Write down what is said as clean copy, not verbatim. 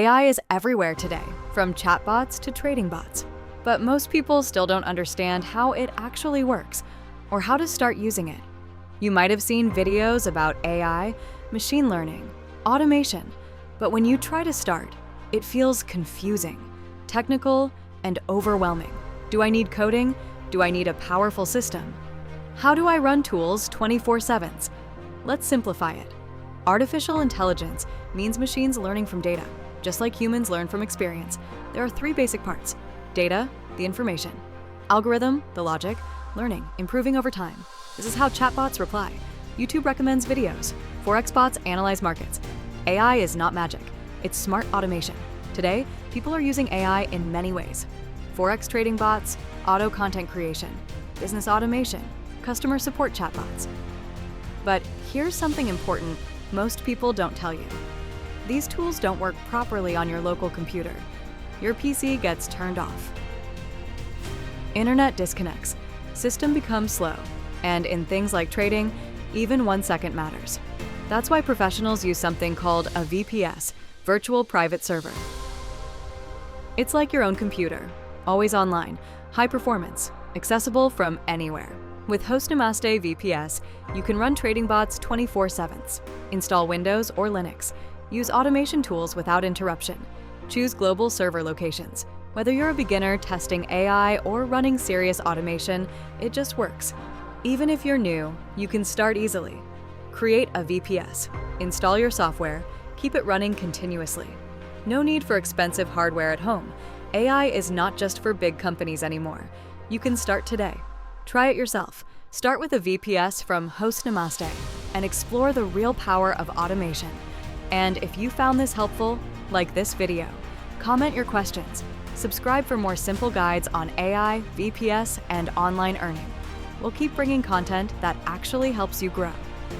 AI is everywhere today, from chatbots to trading bots. But most people still don't understand how it actually works or how to start using it. You might have seen videos about AI, machine learning, automation, but when you try to start, it feels confusing, technical, and overwhelming. Do I need coding? Do I need a powerful system? How do I run tools 24/7? Let's simplify it. Artificial intelligence means machines learning from data. Just like humans learn from experience, there are three basic parts: data, the information; algorithm, the logic; learning, improving over time. This is how chatbots reply. YouTube recommends videos. Forex bots analyze markets. AI is not magic. It's smart automation. Today, people are using AI in many ways. Forex trading bots, auto content creation, business automation, customer support chatbots. But here's something important most people don't tell you. These tools don't work properly on your local computer. Your PC gets turned off. Internet disconnects, system becomes slow, and in things like trading, even 1 second matters. That's why professionals use something called a VPS, virtual private server. It's like your own computer, always online, high performance, accessible from anywhere. With HostNamaste VPS, you can run trading bots 24/7, install Windows or Linux, use automation tools without interruption, choose global server locations. Whether you're a beginner testing AI or running serious automation, it just works. Even if you're new, you can start easily. Create a VPS, install your software, keep it running continuously. No need for expensive hardware at home. AI is not just for big companies anymore. You can start today. Try it yourself. Start with a VPS from HostNamaste and explore the real power of automation. And if you found this helpful, like this video, comment your questions. Subscribe for more simple guides on AI, VPS, and online earning. We'll keep bringing content that actually helps you grow.